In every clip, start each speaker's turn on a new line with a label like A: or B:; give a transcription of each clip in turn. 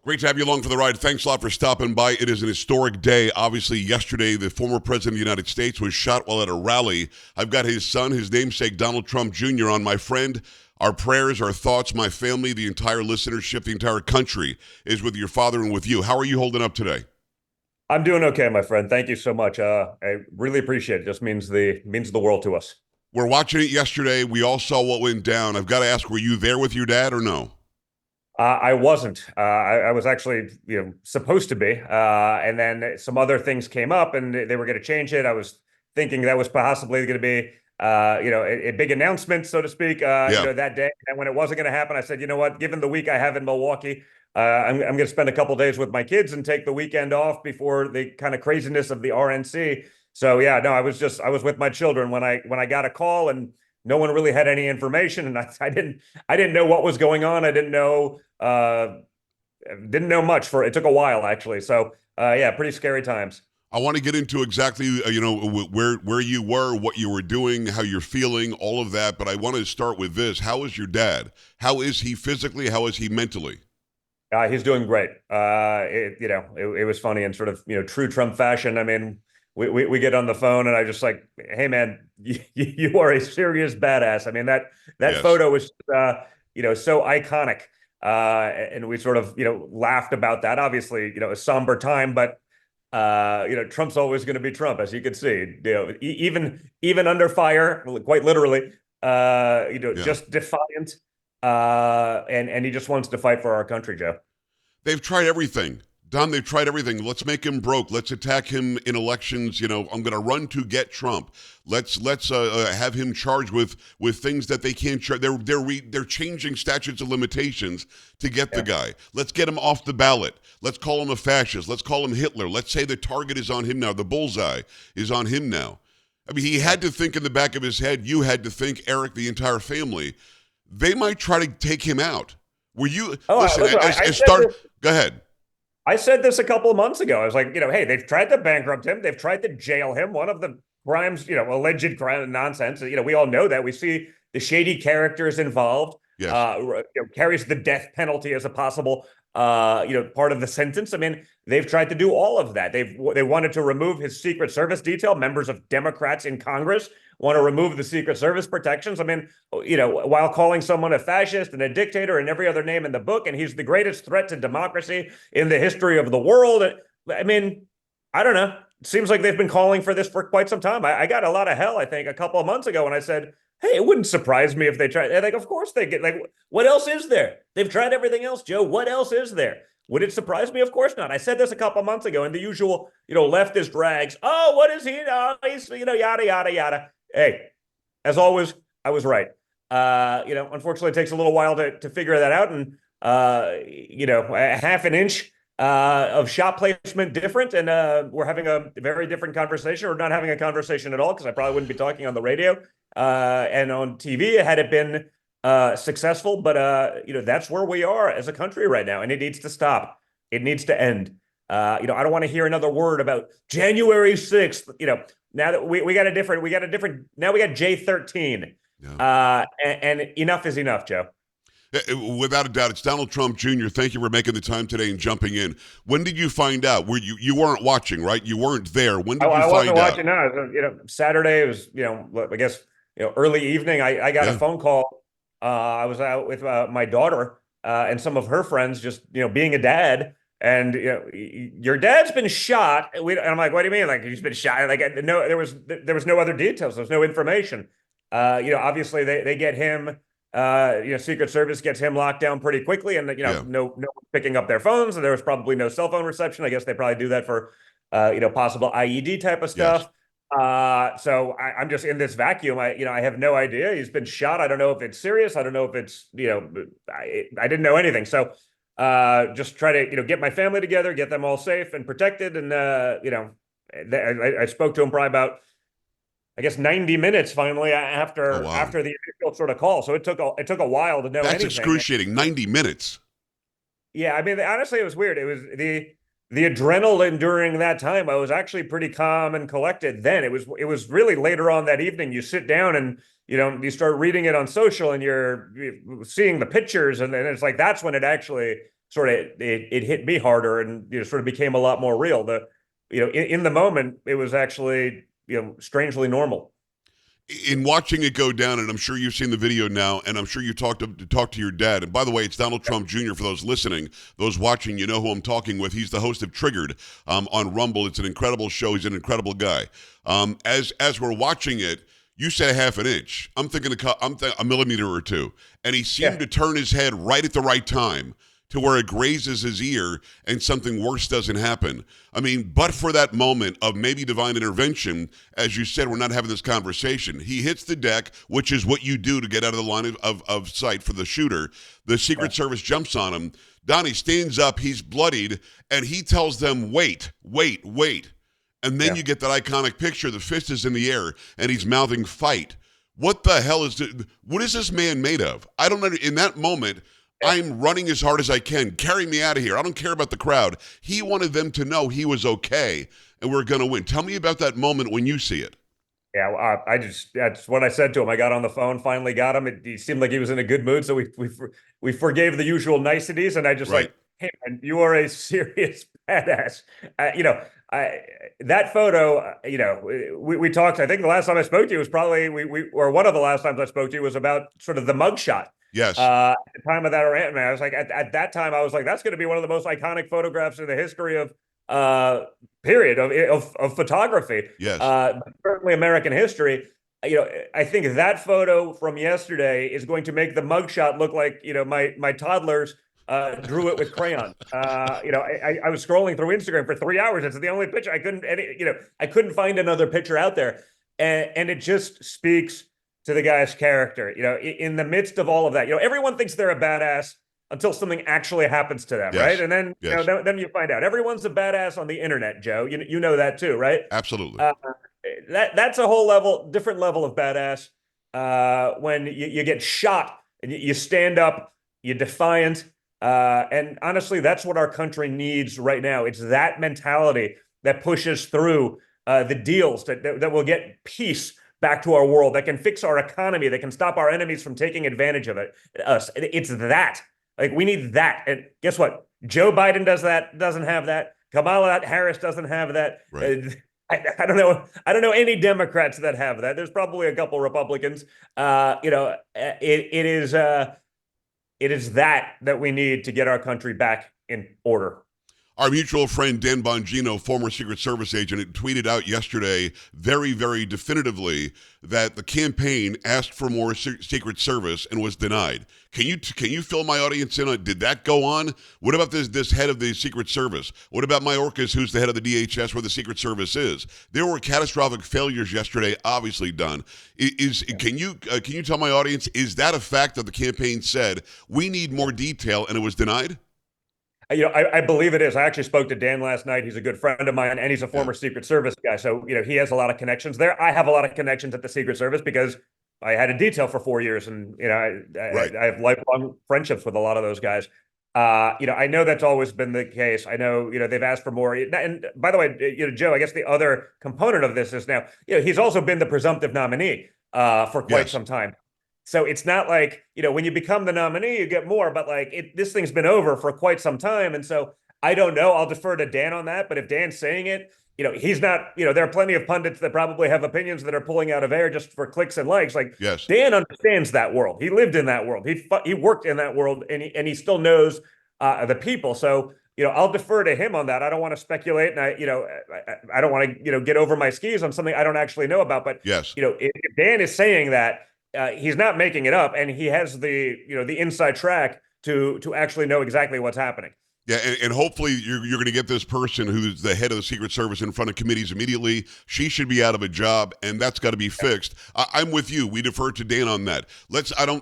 A: Great to have you along for the ride. Thanks a lot for stopping by. It is an historic day. Obviously, yesterday, the former president of the United States was shot while at a rally. I've got his son, his namesake, Donald Trump Jr. on. My friend, our prayers, our thoughts, my family, the entire listenership, the entire country is with your father and with you. How are you holding up today?
B: I'm doing okay, my friend. Thank you so much. I really appreciate it. Just means the world to us.
A: We're watching it yesterday. We all saw what went down. I've got to ask, were you there with your dad or no?
B: I wasn't. I was actually, supposed to be. And then some other things came up, and they were going to change it. I was thinking that was possibly going to be, a big announcement, so to speak.
A: Yeah.
B: That day. And when it wasn't going to happen, I said, you know what? Given the week I have in Milwaukee, I'm going to spend a couple days with my kids and take the weekend off before the kind of craziness of the RNC. So yeah, no, I was with my children when I got a call, and no one really had any information, and I didn't know what was going on. I didn't know much for it. Took a while actually. So yeah, pretty scary times.
A: I want to get into exactly, where you were, what you were doing, how you're feeling, all of that. But I want to start with this. How is your dad? How is he physically? How is he mentally?
B: He's doing great. It was funny in sort of true Trump fashion. I mean, we get on the phone, and I just like, hey man, you are a serious badass. I mean that
A: Yes.
B: photo was so iconic. And we sort of laughed about that. Obviously, a somber time, but Trump's always going to be Trump, as you can see. Even under fire, quite literally.
A: Yeah.
B: Just defiant. And he just wants to fight for our country, Joe.
A: They've tried everything. Don, they've tried everything. Let's make him broke. Let's attack him in elections. I'm going to run to get Trump. Let's have him charged with things that they can't charge. They're changing statutes of limitations to get the
B: Yeah.
A: guy. Let's get him off the ballot. Let's call him a fascist. Let's call him Hitler. Let's say the target is on him now. The bullseye is on him now. I mean, he had to think in the back of his head. You had to think, Eric, the entire family. They might try to take him out. Were you listen?
B: Listen,
A: As start. Go ahead.
B: I said this a couple of months ago. I was like, hey, they've tried to bankrupt him. They've tried to jail him. One of the crimes, alleged crime nonsense. We all know that. We see the shady characters involved.
A: Yes.
B: Carries the death penalty as a possible, part of the sentence. I mean, they've tried to do all of that. They wanted to remove his Secret Service detail. Members of Democrats in Congress want to remove the Secret Service protections. I mean, while calling someone a fascist and a dictator and every other name in the book, and he's the greatest threat to democracy in the history of the world. I mean, I don't know. It seems like they've been calling for this for quite some time. I got a lot of hell, I think, a couple of months ago when I said, hey, it wouldn't surprise me if they tried. Like, of course they get. Like, what else is there? They've tried everything else, Joe. What else is there? Would it surprise me? Of course not. I said this a couple of months ago, and the usual, leftist rags. Oh, what is he? Oh, he's, yada yada yada. Hey, as always, I was right. Unfortunately, it takes a little while to figure that out, and a half an inch of shot placement different, and we're having a very different conversation, or not having a conversation at all, because I probably wouldn't be talking on the radio and on TV had it been successful. But that's where we are as a country right now, and it needs to stop. It needs to end. I don't want to hear another word about January 6th. Now that we got a different. Now we got J13.
A: Yeah.
B: And enough is enough, Joe.
A: Without a doubt, it's Donald Trump Jr. Thank you for making the time today and jumping in. When did you find out? Were you weren't watching, right? You weren't there. When did you
B: I
A: find
B: wasn't
A: out?
B: watching. No, Saturday. It was, I guess, early evening. I got a
A: Yeah.
B: phone call. I was out with my daughter and some of her friends, just being a dad. And your dad's been shot. And I'm like, what do you mean? Like, he's been shot? Like, no, there was no other details. There's no information. Obviously they get him. Secret Service gets him locked down preting quickly, and
A: Yeah.
B: no one picking up their phones, and there was probably no cell phone reception. I guess they probably do that for possible IED type of
A: Yes.
B: stuff. So I'm just in this vacuum. I have no idea. He's been shot. I don't know if it's serious. I don't know if it's I didn't know anything. So just try to get my family together, get them all safe and protected, and I spoke to him probably about, I guess, 90 minutes finally
A: Oh
B: after
A: wow.
B: after the initial sort of call. So it took a while to know
A: That's
B: anything.
A: excruciating. 90 minutes.
B: Yeah, I mean, honestly, it was weird. It was the adrenaline during that time. I was actually pretty calm and collected then. It was really later on that evening. You sit down and you start reading it on social, and you're seeing the pictures, and then it's like that's when it actually sort of it hit me harder and sort of became a lot more real. In the moment, it was actually strangely normal.
A: In watching it go down, and I'm sure you've seen the video now, and I'm sure you talked to your dad. And by the way, it's Donald Trump Jr. For those listening, those watching, you know who I'm talking with. He's the host of Triggered on Rumble. It's an incredible show. He's an incredible guy. As we're watching it, you said a half an inch. I'm thinking a millimeter or two, and he seemed to turn his head right at the right time to where it grazes his ear and something worse doesn't happen. I mean, but for that moment of maybe divine intervention, as you said, we're not having this conversation. He hits the deck, which is what you do to get out of the line of sight for the shooter. The Secret Service jumps on him. Donnie stands up, he's bloodied, and he tells them, wait. And then you get that iconic picture, the fist is in the air, and he's mouthing fight. What the hell what is this man made of? I don't know. In that moment, I'm running as hard as I can. Carry me out of here. I don't care about the crowd. He wanted them to know he was okay and we're going to win. Tell me about that moment when you see it.
B: Yeah, that's what I said to him. I got on the phone, finally got him. He seemed like he was in a good mood, so we forgave the usual niceties, and I just like, hey, man, you are a serious badass. That photo, we talked. I think the last time I spoke to you was probably or one of the last times I spoke to you was about sort of the mugshot.
A: Yes.
B: At the time of that Iran, I was like, at that time, I was like, that's going to be one of the most iconic photographs in the history of period of photography.
A: Yes.
B: Certainly American history. I think that photo from yesterday is going to make the mugshot look like my toddlers drew it with crayon. I was scrolling through Instagram for 3 hours. It's the only picture I couldn't find another picture out there, and it just speaks to the guy's character. In the midst of all of that, everyone thinks they're a badass until something actually happens to them, right? And then then you find out everyone's a badass on the internet, Joe. You know that too, right?
A: Absolutely.
B: That's a whole different level of badass. When you get shot and you stand up, you're defiant. And honestly, that's what our country needs right now. It's that mentality that pushes through the deals that will get peace back to our world, that can fix our economy, that can stop our enemies from taking advantage of us. It's that. Like, we need that. And guess what? Joe Biden doesn't have that. Kamala Harris doesn't have that.
A: Right.
B: I don't know. I don't know any Democrats that have that. There's probably a couple Republicans. It is that we need to get our country back in order.
A: Our mutual friend Dan Bongino, former Secret Service agent, tweeted out yesterday very, very definitively that the campaign asked for more Secret Service and was denied. Can you fill my audience in on, did that go on? What about this head of the Secret Service? What about Mayorkas, who's the head of the DHS, where the Secret Service is? There were catastrophic failures yesterday, obviously done. Can you tell my audience, is that a fact that the campaign said we need more detail and it was denied?
B: I believe it is. I actually spoke to Dan last night. He's a good friend of mine, and he's a former Secret Service guy. So, he has a lot of connections there. I have a lot of connections at the Secret Service because I had a detail for 4 years, and, I have lifelong friendships with a lot of those guys. I know that's always been the case. I know, they've asked for more. And by the way, Joe, I guess the other component of this is now, he's also been the presumptive nominee for quite some time. So it's not like, when you become the nominee, you get more, but this thing's been over for quite some time. And so I don't know. I'll defer to Dan on that. But if Dan's saying it, he's not, there are plenty of pundits that probably have opinions that are pulling out of air just for clicks and likes. Dan understands that world. He lived in that world. He worked in that world, and he still knows the people. So, I'll defer to him on that. I don't want to speculate, and I don't want to, get over my skis on something I don't actually know about. But, if Dan is saying that, he's not making it up, and he has the inside track to actually know exactly what's happening.
A: Yeah, and hopefully you're going to get this person who's the head of the Secret Service in front of committees immediately. She should be out of a job, and that's got to be fixed. I'm with you. We defer to Dan on that.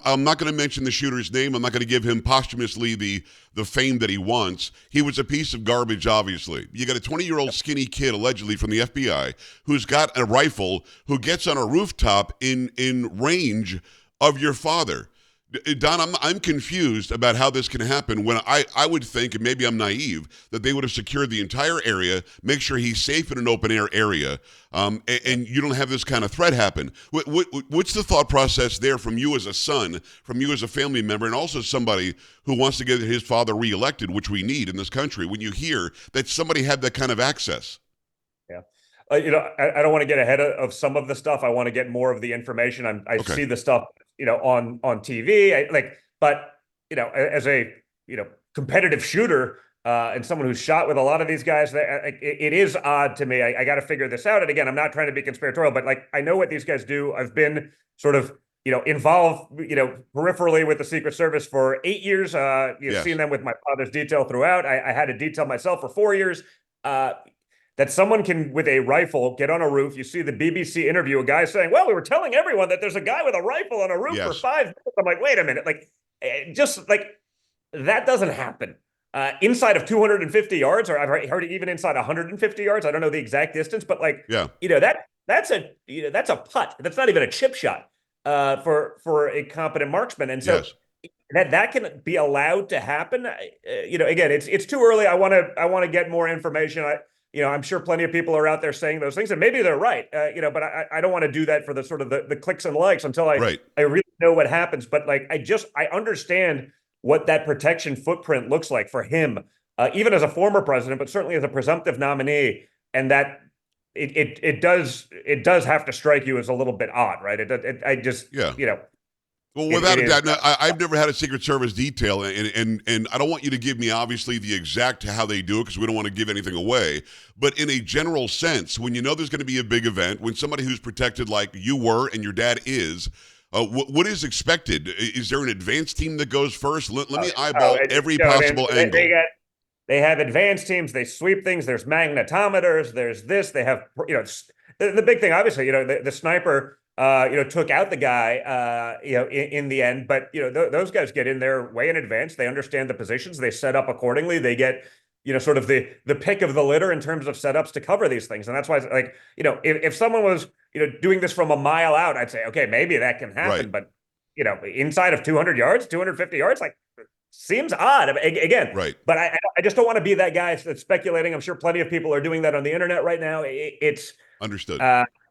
A: I'm not going to mention the shooter's name. I'm not going to give him posthumously the fame that he wants. He was a piece of garbage, obviously. You got a 20-year-old skinny kid, allegedly from the FBI, who's got a rifle, who gets on a rooftop in range of your father. Don, I'm confused about how this can happen when I would think, and maybe I'm naive, that they would have secured the entire area, make sure he's safe in an open air area, and you don't have this kind of threat happen. What's the thought process there from you as a son, from you as a family member, and also somebody who wants to get his father reelected, which we need in this country, when you hear that somebody had that kind of access?
B: Yeah. I don't want to get ahead of some of the stuff. I want to get more of the information. I
A: Okay.
B: see the stuff, on TV. But as a competitive shooter and someone who's shot with a lot of these guys, it is odd to me. I got to figure this out. And again, I'm not trying to be conspiratorial, but I know what these guys do. I've been sort of involved peripherally with the Secret Service for 8 years. You've
A: Yes.
B: seen them with my father's detail throughout. I had a detail myself for 4 years. That someone can, with a rifle, get on a roof. You see the BBC interview, a guy saying, well, we were telling everyone that there's a guy with a rifle on a roof for
A: Yes.
B: 5 minutes. I'm like, wait a minute. That doesn't happen. Inside of 250 yards, or I've heard even inside 150 yards. I don't know the exact distance, but
A: Yeah.
B: that's a putt. That's not even a chip shot for a competent marksman. And so
A: Yes.
B: that can be allowed to happen. Again, it's too early. I want to get more information. I'm sure plenty of people are out there saying those things, and maybe they're right. But I don't want to do that for the sort of the clicks and likes until I really know what happens. But I understand what that protection footprint looks like for him, even as a former president, but certainly as a presumptive nominee, and that it does have to strike you as a little bit odd, right?
A: Well, without a doubt, no, I've never had a Secret Service detail, and I don't want you to give me, obviously, the exact how they do it, because we don't want to give anything away. But in a general sense, when you know there's going to be a big event, when somebody who's protected like you were and your dad is, what is expected? Is there an advance team that goes first? Let me eyeball every possible angle.
B: They have advanced teams. They sweep things. There's magnetometers. There's this. They have, the big thing, obviously, the sniper, took out the guy, in the end. But, those guys get in there way in advance. They understand the positions. They set up accordingly. They get, sort of the pick of the litter in terms of setups to cover these things. And that's why, if someone was, doing this from a mile out, I'd say, okay, maybe that can happen.
A: Right.
B: But, inside of 200 yards, 250 yards, seems odd again.
A: Right.
B: But I just don't want to be that guy that's speculating. I'm sure plenty of people are doing that on the internet right now. It's
A: understood.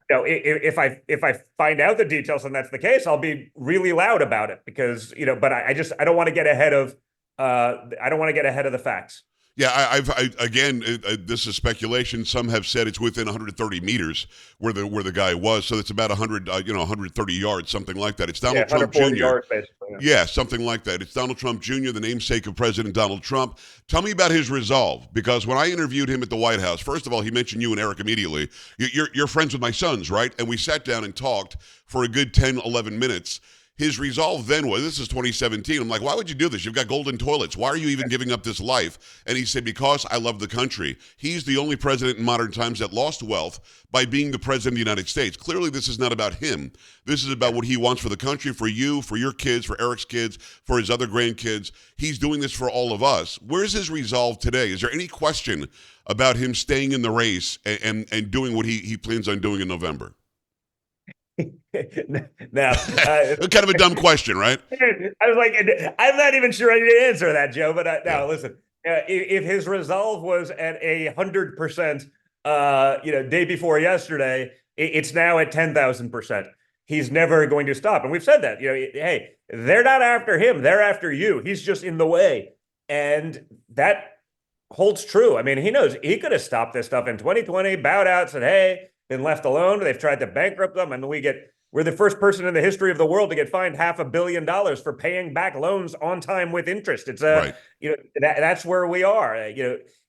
B: If I find out the details and that's the case, I'll be really loud about it because But I don't want to get ahead of the facts.
A: Yeah, again, this is speculation. Some have said it's within 130 meters where the guy was, so it's about 130 yards, something like that. It's Donald Trump Jr.
B: Yards, basically.
A: Yeah, something like that. It's Donald Trump Jr., the namesake of President Donald Trump. Tell me about his resolve, because when I interviewed him at the White House, first of all, he mentioned you and Eric immediately. You're friends with my sons, right? And we sat down and talked for a good 10, 11 minutes. His resolve then was, this is 2017. I'm like, why would you do this? You've got golden toilets. Why are you even giving up this life? And he said, because I love the country. He's the only president in modern times that lost wealth by being the president of the United States. Clearly, this is not about him. This is about what he wants for the country, for you, for your kids, for Eric's kids, for his other grandkids. He's doing this for all of us. Where's his resolve today? Is there any question about him staying in the race and doing what he plans on doing in November?
B: Now,
A: kind of a dumb question, right?
B: I was like, I'm not even sure I need to answer that, Joe. But now, listen, if his resolve was at 100%, day before yesterday, it's now at 10,000%. He's never going to stop, and we've said that. Hey, they're not after him; they're after you. He's just in the way, and that holds true. I mean, he knows he could have stopped this stuff in 2020, bowed out, said, "Hey." Been left alone. They've tried to bankrupt them, and we're the first person in the history of the world to get fined $500 million for paying back loans on time with interest. It's
A: right.
B: That's where we are.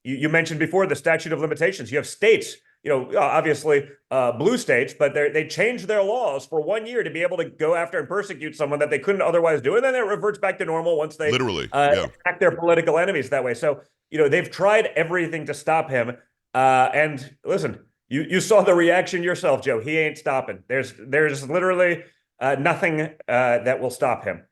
B: You mentioned before the statute of limitations. You have states, obviously blue states, but they changed their laws for 1 year to be able to go after and persecute someone that they couldn't otherwise do, and then it reverts back to normal once they
A: literally
B: attack their political enemies that way. So they've tried everything to stop him. And listen. You saw the reaction yourself, Joe. He ain't stopping. There's literally nothing that will stop him.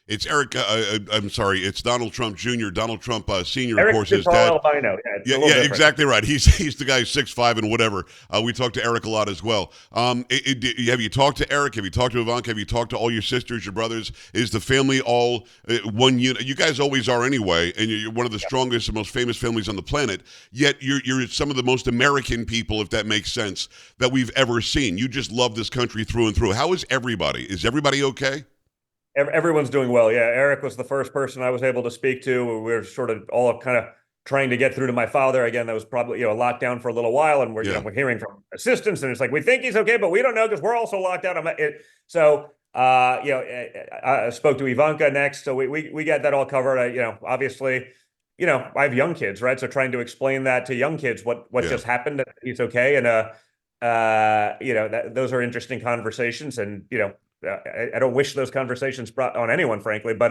A: It's Eric. I'm sorry. It's Donald Trump Jr. Donald Trump Sr. Of
B: Eric's
A: course,
B: just
A: his
B: Paul
A: dad.
B: Albino. Yeah, it's a
A: Yeah,
B: little
A: yeah,
B: different.
A: exactly right. He's the guy who's 6'5" and whatever. We talk to Eric a lot as well. Have you talked to Eric? Have you talked to Ivanka? Have you talked to all your sisters, your brothers? Is the family all one unit? You guys always are anyway, and you're one of the strongest and most famous families on the planet. Yet you're some of the most American people, if that makes sense, that we've ever seen. You just love this country through and through. How is everybody? Is everybody okay?
B: Everyone's doing well. Yeah, Eric was the first person I was able to speak to. We were sort of all kind of trying to get through to my father. Again, that was probably locked down for a little while, and
A: Yeah.
B: we're hearing from assistants, and it's like we think he's okay, but we don't know because we're also locked out. I spoke to Ivanka next, so we got that all covered. Obviously, I have young kids, right? So trying to explain that to young kids what
A: Yeah.
B: just happened, that he's okay, and those are interesting conversations, and I don't wish those conversations brought on anyone, frankly, but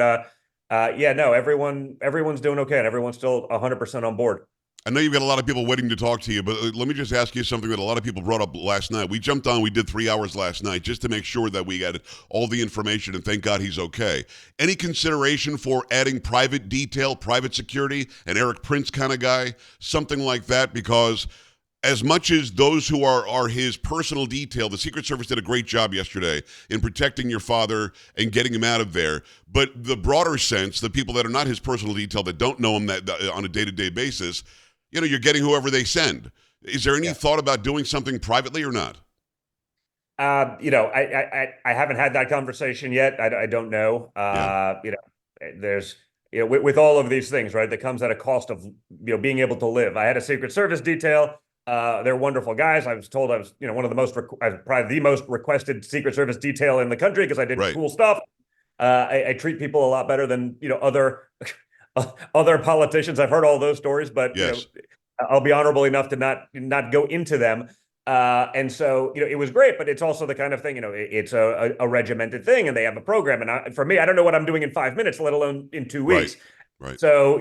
B: no, everyone's doing okay, and everyone's still 100% on board.
A: I know you've got a lot of people waiting to talk to you, but let me just ask you something that a lot of people brought up last night. We jumped on, we did 3 hours last night just to make sure that we got all the information, and thank God he's okay. Any consideration for adding private detail, private security, an Eric Prince kind of guy, something like that? Because as much as those who are his personal detail, the Secret Service did a great job yesterday in protecting your father and getting him out of there. But the broader sense, the people that are not his personal detail, that don't know him that on a day-to-day basis, you're getting whoever they send. Is there any thought about doing something privately or not?
B: I haven't had that conversation yet. I don't know. There's with all of these things, right, that comes at a cost of being able to live. I had a Secret Service detail. They're wonderful guys. I was told I was one of the most probably the most requested Secret Service detail in the country because I did cool stuff. I treat people a lot better than other politicians. I've heard all those stories, but
A: yes.
B: I'll be honorable enough to not go into them. And so it was great, but it's also the kind of thing, it's a regimented thing, and they have a program. And for me, I don't know what I'm doing in 5 minutes, let alone in 2 weeks.
A: Right.
B: So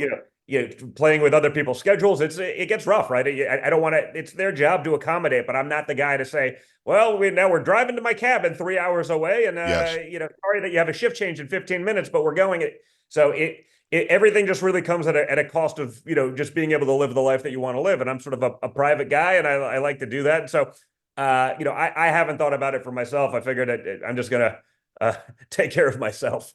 B: playing with other people's schedules, it gets rough, right? I don't want to. It's their job to accommodate, but I'm not the guy to say, well, we're driving to my cabin 3 hours away, and sorry that you have a shift change in 15 minutes, but we're going it. So everything just really comes at a cost of just being able to live the life that you want to live. And I'm sort of a private guy, and I like to do that. And so I haven't thought about it for myself. I figured I'm just gonna take care of myself.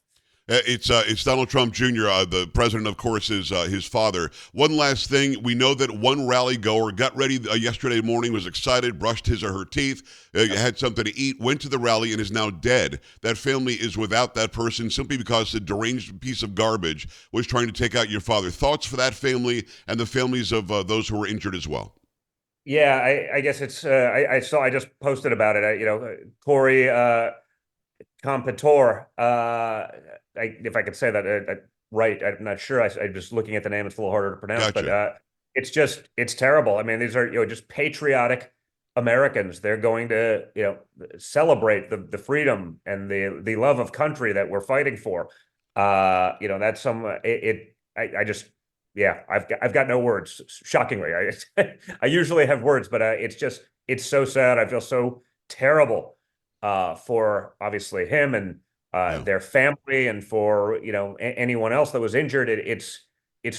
A: It's Donald Trump Jr. The president, of course, is his father. One last thing. We know that one rally goer got ready yesterday morning, was excited, brushed his or her teeth, had something to eat, went to the rally, and is now dead. That family is without that person simply because a deranged piece of garbage was trying to take out your father. Thoughts for that family and the families of those who were injured as well?
B: Yeah, I guess it's I just posted about it. Corey Compitor, if I could say that right, I'm not sure. I'm just looking at the name; it's a little harder to pronounce.
A: Gotcha.
B: But it's terrible. I mean, these are just patriotic Americans. They're going to celebrate the freedom and the love of country that we're fighting for. That's I've got no words. Shockingly, I usually have words, but it's so sad. I feel so terrible for obviously him and their family, and for anyone else that was injured. It's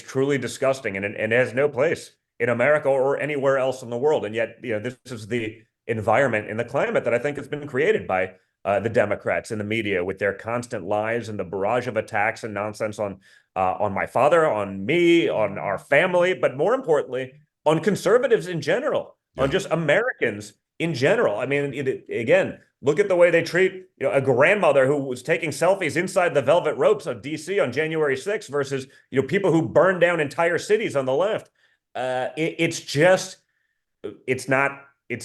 B: truly disgusting, and it has no place in America or anywhere else in the world. And yet, this is the environment and the climate that I think has been created by the Democrats and the media, with their constant lies and the barrage of attacks and nonsense on my father, on me, on our family, but more importantly, on conservatives in general, on just Americans in general. I mean, again, look at the way they treat a grandmother who was taking selfies inside the velvet ropes of DC on January 6th versus people who burned down entire cities on the left. It's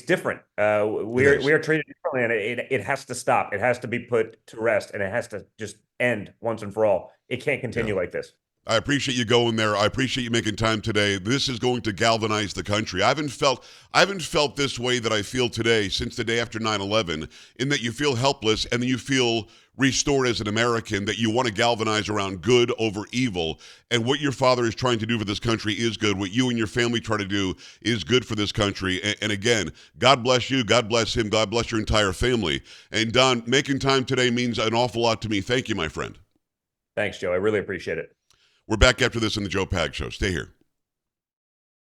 B: different. We are treated differently, and it has to stop. It has to be put to rest, and it has to just end once and for all. It can't continue like this.
A: I appreciate you going there. I appreciate you making time today. This is going to galvanize the country. I haven't felt this way that I feel today since the day after 9/11, in that you feel helpless and then you feel restored as an American, that you want to galvanize around good over evil. And what your father is trying to do for this country is good. What you and your family try to do is good for this country. And again, God bless you. God bless him. God bless your entire family. And Don, making time today means an awful lot to me. Thank you, my friend.
B: Thanks, Joe. I really appreciate it.
A: We're back after this in the Joe Pag Show. Stay here.